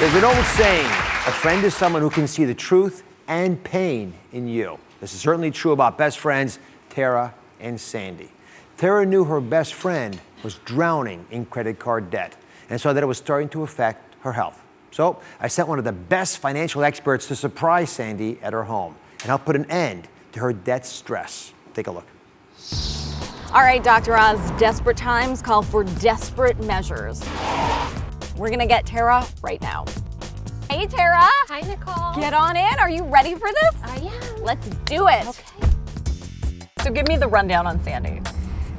There's an old saying, a friend is someone who can see the truth and pain in you. This is certainly true about best friends Tara and Sandy. Tara knew her best friend was drowning in credit card debt and saw that it was starting to affect her health. So I sent one of the best financial experts to surprise Sandy at her home and help put an end to her debt stress. Take a look. All right, Dr. Oz, desperate times call for desperate measures. We're gonna get Tara right now. Hey, Tara. Hi, Nicole. Get on in. Are you ready for this? I am. Let's do it. Okay. So give me the rundown on Sandy.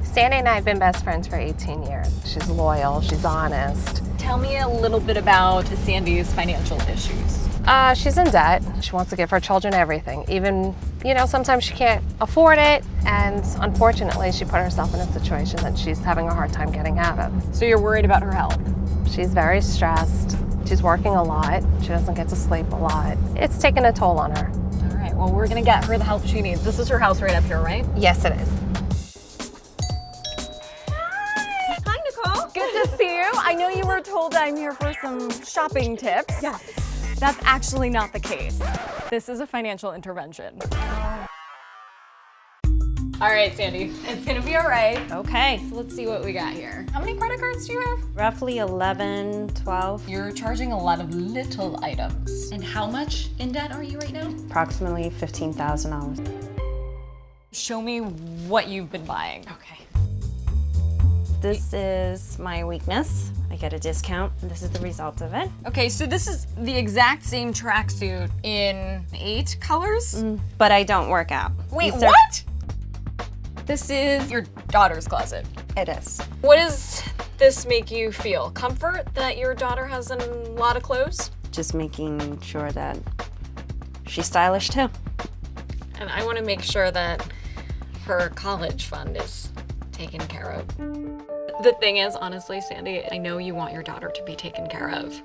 Sandy and I have been best friends for 18 years. She's loyal, she's honest. Tell me a little bit about Sandy's financial issues. She's in debt. She wants to give her children everything. Even, sometimes she can't afford it. And unfortunately, she put herself in a situation that she's having a hard time getting out of. So you're worried about her health? She's very stressed. She's working a lot. She doesn't get to sleep a lot. It's taken a toll on her. All right, well, we're gonna get her the help she needs. This is her house right up here, right? Yes, it is. Hi, Nicole. Good to see you. I know you were told I'm here for some shopping tips. Yes. That's actually not the case. This is a financial intervention. All right, Sandy, it's gonna be all right. Okay. So let's see what we got here. How many credit cards do you have? Roughly 11, 12. You're charging a lot of little items. And how much in debt are you right now? Approximately $15,000. Show me what you've been buying. Okay. This is my weakness. I get a discount, and this is the result of it. Okay, so this is the exact same tracksuit in 8 colors? But I don't work out. Wait, These are- what? This is your daughter's closet. It is. What does this make you feel? Comfort that your daughter has a lot of clothes? Just making sure that she's stylish too. And I want to make sure that her college fund is taken care of. The thing is, honestly, Sandy, I know you want your daughter to be taken care of.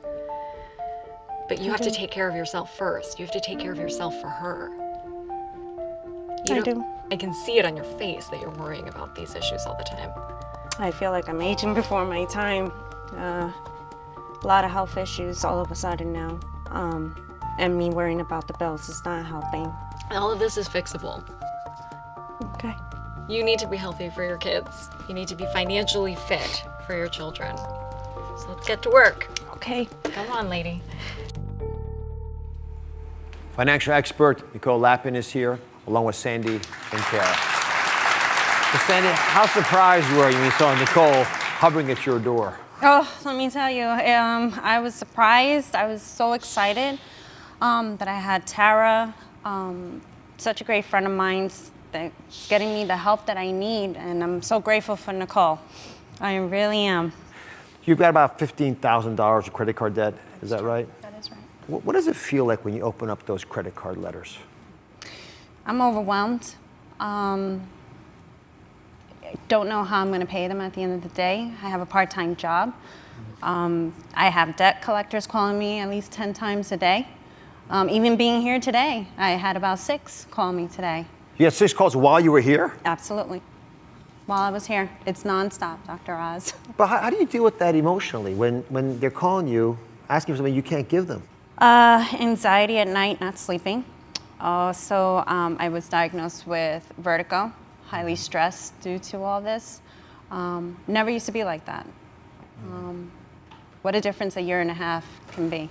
But you have to take care of yourself first. You have to take care of yourself for her. I do. I can see it on your face that you're worrying about these issues all the time. I feel like I'm aging before my time. A lot of health issues all of a sudden now. And me worrying about the bills is not helping. All of this is fixable. Okay. You need to be healthy for your kids. You need to be financially fit for your children. So let's get to work. Okay. Come on, lady. Financial expert Nicole Lapin is here, along with Sandy and Tara. So Sandy, how surprised were you when you saw Nicole hovering at your door? Oh, let me tell you, I was surprised. I was so excited that I had Tara, such a great friend of mine, that's getting me the help that I need, and I'm so grateful for Nicole. I really am. You've got about $15,000 of credit card debt, is that right? That is right. What does it feel like when you open up those credit card letters? I'm overwhelmed. Don't know how I'm going to pay them at the end of the day. I have a part-time job. I have debt collectors calling me at least 10 times a day. Even being here today, I had about 6 call me today. You had 6 calls while you were here? Absolutely. While I was here. It's nonstop, Dr. Oz. But how do you deal with that emotionally when they're calling you, asking for something you can't give them? Anxiety at night, not sleeping. Also, I was diagnosed with vertigo, highly stressed due to all this. Never used to be like that. What a difference a year and a half can be.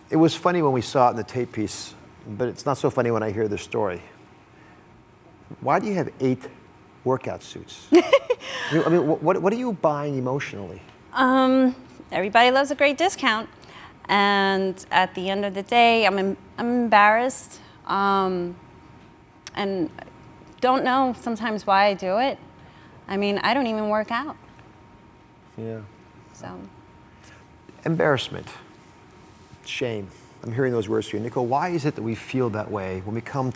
It was funny when we saw it in the tape piece, but it's not so funny when I hear the story. Why do you have 8 workout suits? I mean, what are you buying emotionally? Everybody loves a great discount. And at the end of the day, I'm embarrassed and don't know sometimes why I do it. I mean, I don't even work out. Yeah. So. Embarrassment, shame. I'm hearing those words from you. Nicole, why is it that we feel that way when we come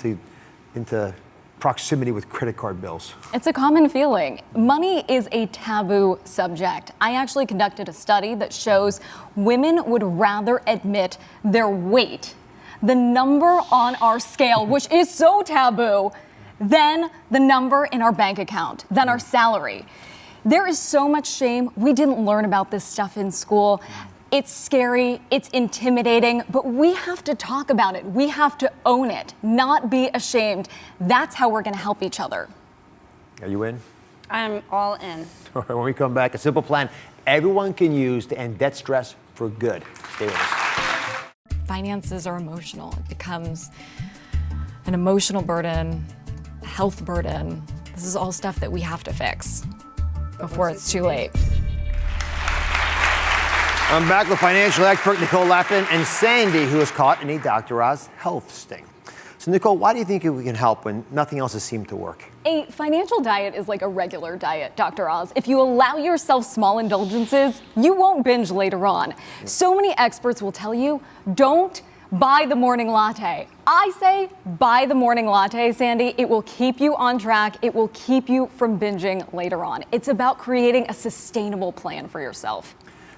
into proximity with credit card bills? It's a common feeling. Money is a taboo subject. I actually conducted a study that shows women would rather admit their weight, the number on our scale, which is so taboo, than the number in our bank account, than our salary. There is so much shame. We didn't learn about this stuff in school. It's scary, it's intimidating, but we have to talk about it. We have to own it, not be ashamed. That's how we're going to help each other. Are you in? I'm all in. All right, when we come back, a simple plan everyone can use to end debt stress for good. Stay with us. Finances are emotional. It becomes an emotional burden, a health burden. This is all stuff that we have to fix before it's too late. I'm back with financial expert Nicole Lapin and Sandy, who was caught in a Dr. Oz health sting. So, Nicole, why do you think we can help when nothing else has seemed to work? A financial diet is like a regular diet, Dr. Oz. If you allow yourself small indulgences, you won't binge later on. So many experts will tell you, don't buy the morning latte. I say buy the morning latte, Sandy. It will keep you on track. It will keep you from binging later on. It's about creating a sustainable plan for yourself.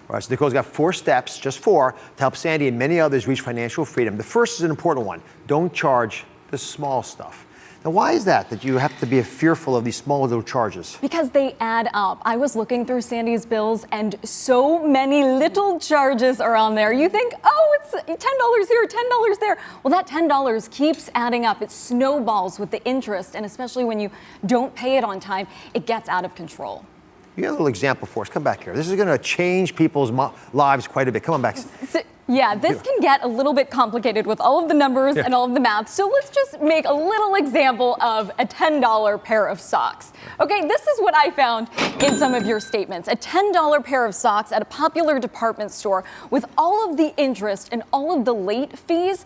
All right, so Nicole's got 4 steps, just 4, to help Sandy and many others reach financial freedom. The first is an important one. Don't charge the small stuff. Now, why is that you have to be fearful of these small little charges? Because they add up. I was looking through Sandy's bills and so many little charges are on there. You think, oh, it's $10 here, $10 there. Well, that $10 keeps adding up. It snowballs with the interest, and especially when you don't pay it on time, it gets out of control. You got a little example for us. Come back here. This is going to change people's lives quite a bit. Come on back. So, yeah, this can get a little bit complicated with all of the numbers and all of the math. So let's just make a little example of a $10 pair of socks. Okay, this is what I found in some of your statements. A $10 pair of socks at a popular department store with all of the interest and all of the late fees.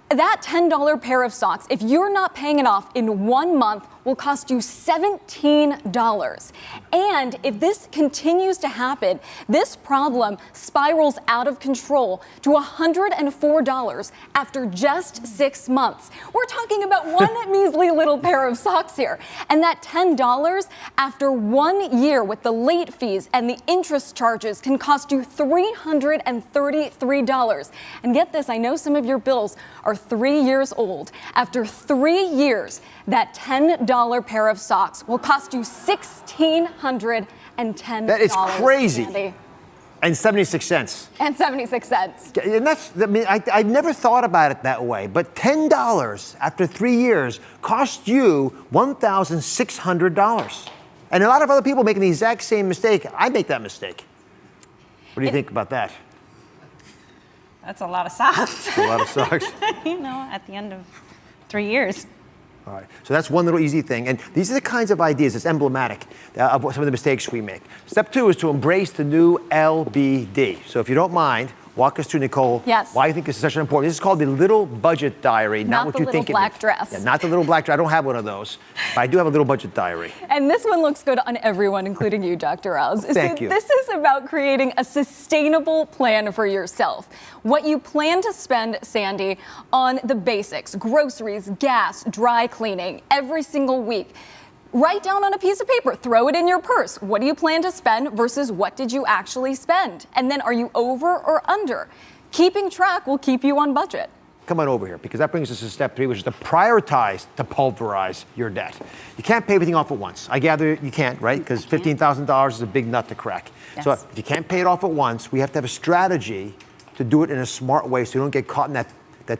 That $10 pair of socks, if you're not paying it off in 1 month, will cost you $17. And if this continues to happen, this problem spirals out of control to $104 after just 6 months. We're talking about one measly little pair of socks here. And that $10 after 1 year with the late fees and the interest charges can cost you $333. And get this, I know some of your bills are 3 years old. After 3 years, that $10 pair of socks will cost you $1,610. That is crazy. Sandy. And 76 cents. And 76 cents. And I never thought about it that way. But $10 after 3 years cost you $1,600. And a lot of other people making the exact same mistake. I make that mistake. What do you think about that? That's a lot of socks. A lot of socks. You know, at the end of 3 years. All right, so that's one little easy thing. And these are the kinds of ideas that's emblematic of some of the mistakes we make. Step 2 is to embrace the new LBD. So if you don't mind, walk us through, Nicole, why you think this is such an important. This is called the Little Budget Diary, not what you think it is. Not the little black dress. Yeah, not the little black dress. I don't have one of those, but I do have a Little Budget Diary. And this one looks good on everyone, including you, Dr. Oz. Thank you. This is about creating a sustainable plan for yourself. What you plan to spend, Sandy, on the basics, groceries, gas, dry cleaning, every single week. Write down on a piece of paper, throw it in your purse. What do you plan to spend versus what did you actually spend? And then are you over or under? Keeping track will keep you on budget. Come on over here, because that brings us to step 3, which is to prioritize to pulverize your debt. You can't pay everything off at once. I gather you can't, right? Because $15,000 is a big nut to crack. Yes. So if you can't pay it off at once, we have to have a strategy to do it in a smart way so you don't get caught in that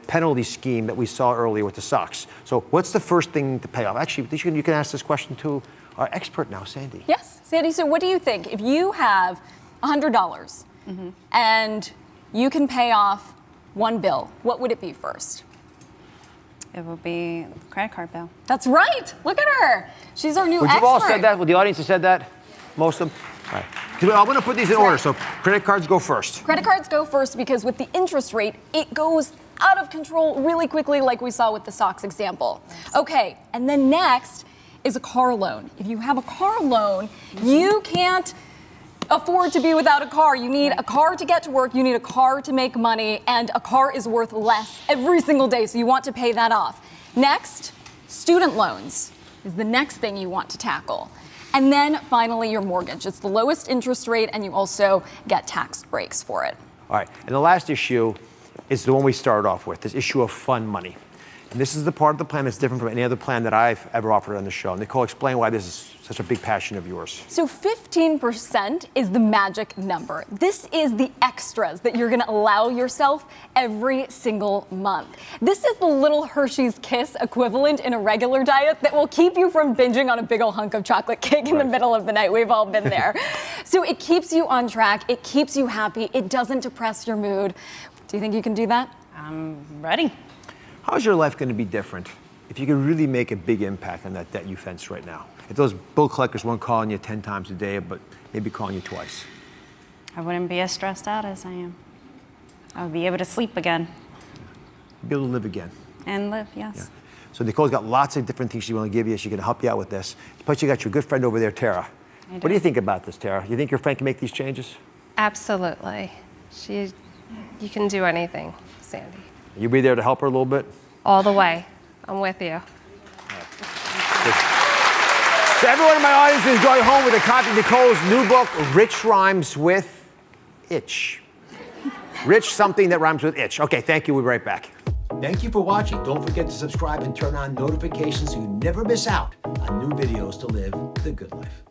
penalty scheme that we saw earlier with the socks. So what's the first thing to pay off? Actually, you can ask this question to our expert now, Sandy. Yes, Sandy, so what do you think? If you have $100 and you can pay off one bill, what would it be first? It will be the credit card bill. That's right. Look at her. She's our new expert. Would you have all said that? Would the audience have said that? Most of them? All right. I'm going to put these in order, so credit cards go first. Credit cards go first because with the interest rate, it goes out of control really quickly, like we saw with the socks example. Okay, and then next is a car loan. If you have a car loan, you can't afford to be without a car. You need a car to get to work, you need a car to make money, and a car is worth less every single day, so you want to pay that off. Next, student loans is the next thing you want to tackle. And then finally, your mortgage. It's the lowest interest rate, and you also get tax breaks for it. All right, and the last issue is the one we started off with, this issue of fun money. And this is the part of the plan that's different from any other plan that I've ever offered on the show. Nicole, explain why this is such a big passion of yours. So 15% is the magic number. This is the extras that you're gonna allow yourself every single month. This is the little Hershey's Kiss equivalent in a regular diet that will keep you from binging on a big old hunk of chocolate cake in the middle of the night. We've all been there. So it keeps you on track, it keeps you happy, it doesn't depress your mood. Do you think you can do that? I'm ready. How's your life going to be different if you could really make a big impact on that debt you fence right now? If those bill collectors weren't calling you 10 times a day, but maybe calling you twice. I wouldn't be as stressed out as I am. I would be able to sleep again You'd be able to live again. and live, yes. Yeah. So Nicole's got lots of different things she wants to give you. She can help you out with this. Plus you got your good friend over there, Tara. What do you think about this, Tara? You think your friend can make these changes? Absolutely. You can do anything, Sandy. You'll be there to help her a little bit? All the way. I'm with you. So everyone in my audience is going home with a copy of Nicole's new book, Rich Rhymes with Itch. Rich, something that rhymes with itch. Okay, thank you. We'll be right back. Thank you for watching. Don't forget to subscribe and turn on notifications so you never miss out on new videos to live the good life.